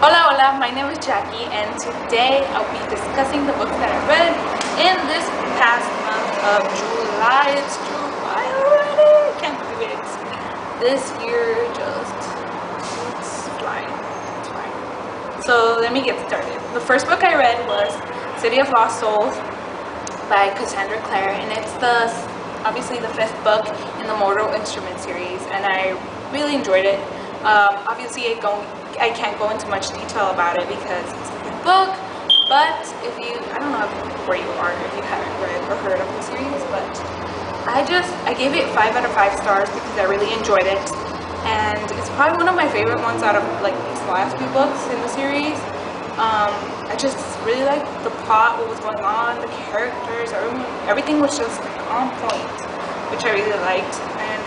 Hola, hola, my name is Jackie, and today I'll be discussing the books that I read in this past month of July. It's July already! Can't believe it. This year it's flying. It's flying. So let me get started. The first book I read was City of Lost Souls by Cassandra, Clare, and it's obviously the fifth book in the Mortal Instruments series, and I really enjoyed it. Obviously, I can't go into much detail about it because it's a big book, but I don't know where you are if you haven't read or heard of the series, but I gave it 5 out of 5 stars because I really enjoyed it, and it's probably one of my favorite ones out of like these last few books in the series. I just really liked the plot, what was going on, the characters, everything was just on point, which I really liked, and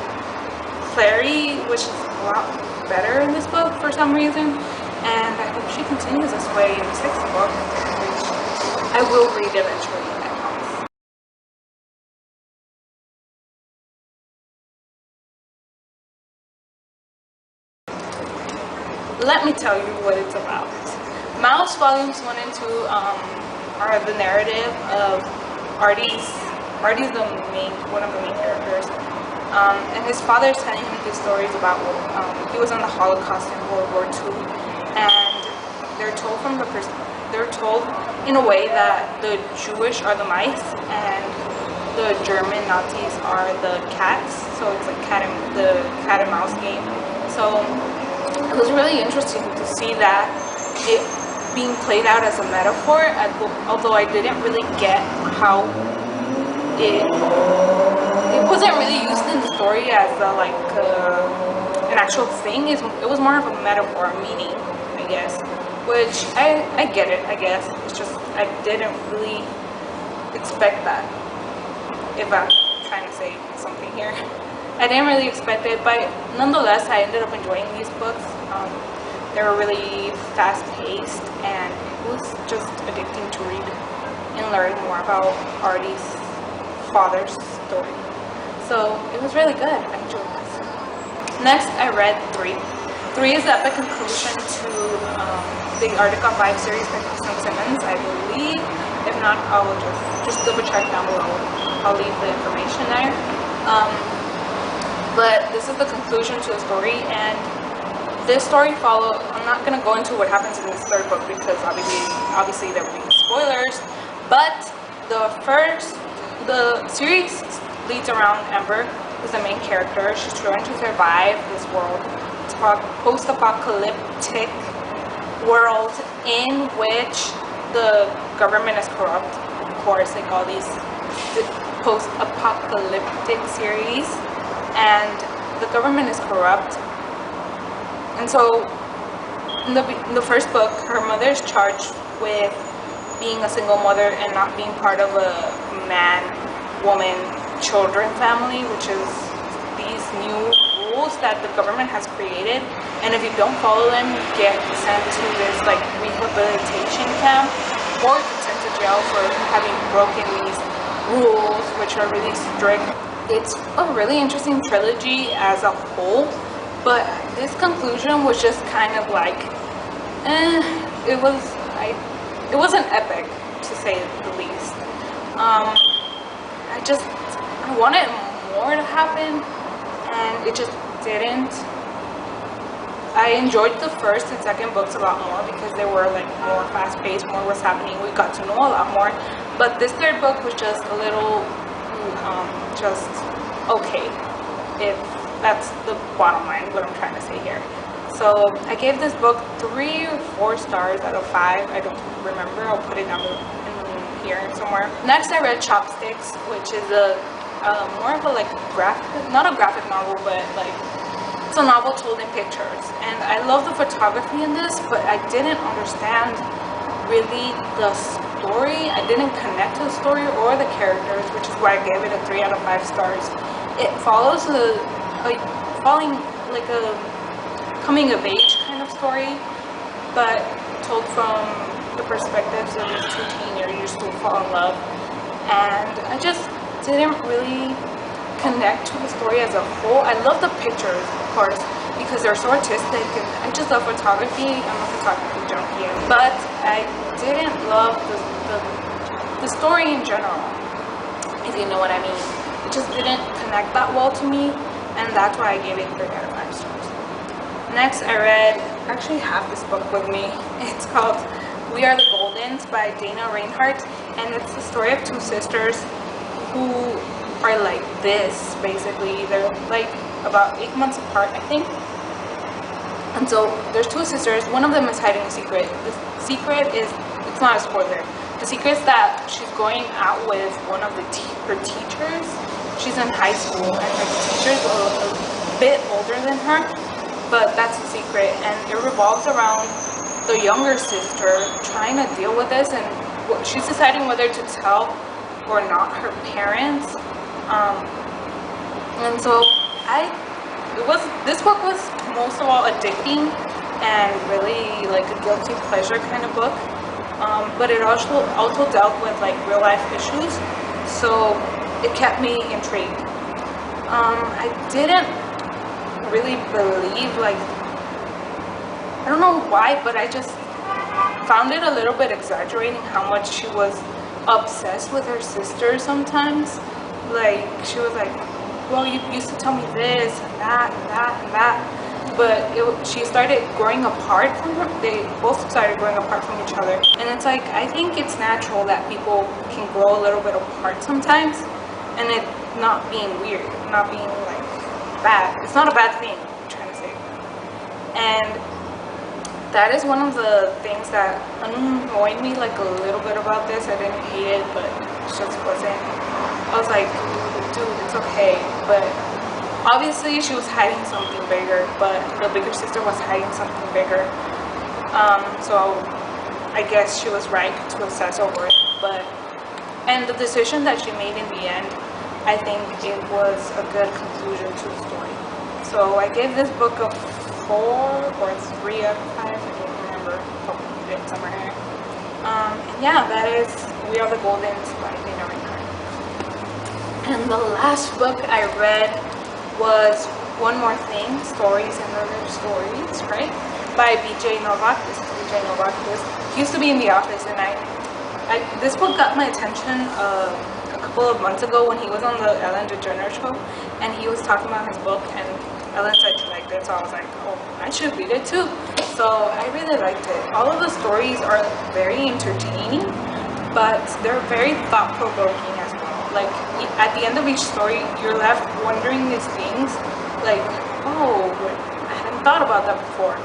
Clary was just a lot better in this book for some reason, and I hope she continues this way in the 6th book, which I will read eventually, I promise. Let me tell you what it's about. Mouse Volumes 1 and 2 are the narrative of Artie's one of the main characters. And his father is telling him these stories about he was on the Holocaust in World War II, and they're told in a way that the Jewish are the mice and the German Nazis are the cats. So it's like the cat and mouse game. So it was really interesting to see that it being played out as a metaphor, although I didn't really get how it wasn't really used in the story as an actual thing. It was more of a metaphor, meaning, I guess, which I get it, I guess. It's just I didn't really expect that, if I'm trying to say something here. I didn't really expect it, but nonetheless I ended up enjoying these books. They were really fast-paced, and it was just addicting to read and learn more about Artie's father's story. So it was really good. I enjoyed this. Next, I read 3. 3 is the epic conclusion to the Arctic 5 series by Kristen Simmons, I believe. If not, I'll just double check down below. I'll leave the information there. But this is the conclusion to the story, and this story follows. I'm not gonna go into what happens in this 3rd book because obviously there will be spoilers. But the series leads around Ember, who's the main character. She's trying to survive this world. It's a post-apocalyptic world in which the government is corrupt. Of course, like all these post-apocalyptic series, and the government is corrupt. And so, in the first book, her mother is charged with being a single mother and not being part of a man, woman, children family, which is these new rules that the government has created. And if you don't follow them, you get sent to this like rehabilitation camp, or sent to jail for having broken these rules, which are really strict. It's a really interesting trilogy as a whole. But this conclusion was just kind of like, it wasn't epic, to say the least. I wanted more to happen, and it just didn't. I enjoyed the first and second books a lot more because they were like more fast-paced, more was happening. We got to know a lot more. But this 3rd book was just a little, just okay. If that's the bottom line, what I'm trying to say here. So I gave this book 3 or 4 stars out of 5. I don't remember. I'll put it down in here somewhere. Next, I read Chopsticks, which is more of a not a graphic novel, but like it's a novel told in pictures. And I love the photography in this, but I didn't understand really the story. I didn't connect to the story or the characters, which is why I gave it a 3 out of 5 stars. It follows following like a coming of age kind of story, but told from the perspectives of these 2 teenagers who fall in love. And I just didn't really connect to the story as a whole. I love the pictures, of course, because they're so artistic, and I just love photography. I'm a photography junkie, but I didn't love the story in general, if you know what I mean. It just didn't connect that well to me, and that's why I gave it 3 out of 5 stars. Next, I actually have this book with me. It's called We Are the Goldens by Reinhardt, and it's the story of 2 sisters who are like this, basically. They're like about 8 months apart, I think. And so there's 2 sisters. One of them is hiding a secret. The secret is, it's not a spoiler. The secret is that she's going out with one of her teachers. She's in high school, and her teacher's a bit older than her, but that's the secret. And it revolves around the younger sister trying to deal with this, and she's deciding whether to tell or not her parents. And so this book was most of all addicting and really like a guilty pleasure kind of book, but it also dealt with like real life issues, so it kept me intrigued. I didn't really believe, like, I don't know why, but I just found it a little bit exaggerating how much she was obsessed with her sister sometimes. Like, she was like, well, you used to tell me this and that and that and that, but she started growing apart from her. They both started growing apart from each other, and it's like, I think it's natural that people can grow a little bit apart sometimes, and it not being weird, not being like bad. It's not a bad thing, I'm trying to say. And that is one of the things that annoyed me like a little bit about this. I didn't hate it, but it just wasn't. I was like, dude, it's okay. But obviously she was hiding something bigger, but the bigger sister was hiding something bigger. So I guess she was right to obsess over it. And the decision that she made in the end, I think it was a good conclusion to the story. So I gave this book a 4 or 3 out of 5. I don't remember. Probably it somewhere here. And yeah, that is We Are the Goldens by Reinhardt. And the last book I read was One More Thing, Stories and Other Stories, right? By B.J. Novak. This is B.J. Novak. He used to be in The Office, and this book got my attention a couple of months ago when he was on the Ellen DeGeneres show, and he was talking about his book, and Ellen said she liked it, so I was like, oh, I should read it too. So I really liked it. All of the stories are very entertaining, but they're very thought-provoking as well. Like, at the end of each story, you're left wondering these things, like, oh, I hadn't thought about that before.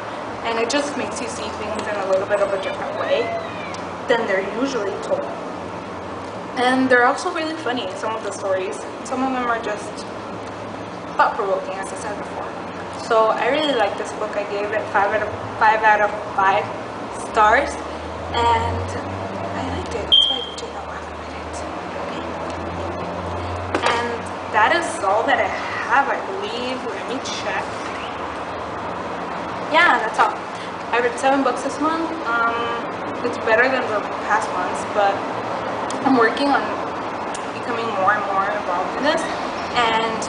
And it just makes you see things in a little bit of a different way than they're usually told. And they're also really funny, some of the stories. Some of them are just thought-provoking, as I said before. So I really like this book. I gave it 5 out of 5 stars, and I liked it. That's why I did not laugh at it. Okay. And that is all that I have, I believe. Let me check. Yeah, that's all. I read 7 books this month. It's better than the past months, but I'm working on becoming more and more involved in this, and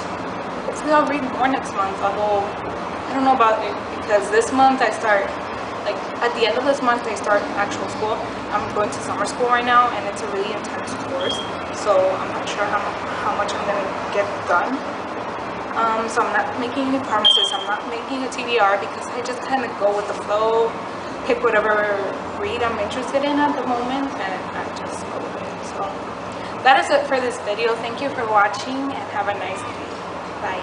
hopefully I'll read more next month, although I don't know about it, because this month I start, like, at the end of this month I start actual school. I'm going to summer school right now, and it's a really intense course, so I'm not sure how much I'm going to get done. So I'm not making any promises. I'm not making a TBR, because I just kind of go with the flow, pick whatever read I'm interested in at the moment, and I just go with it. So that is it for this video. Thank you for watching, and have a nice day. Bye.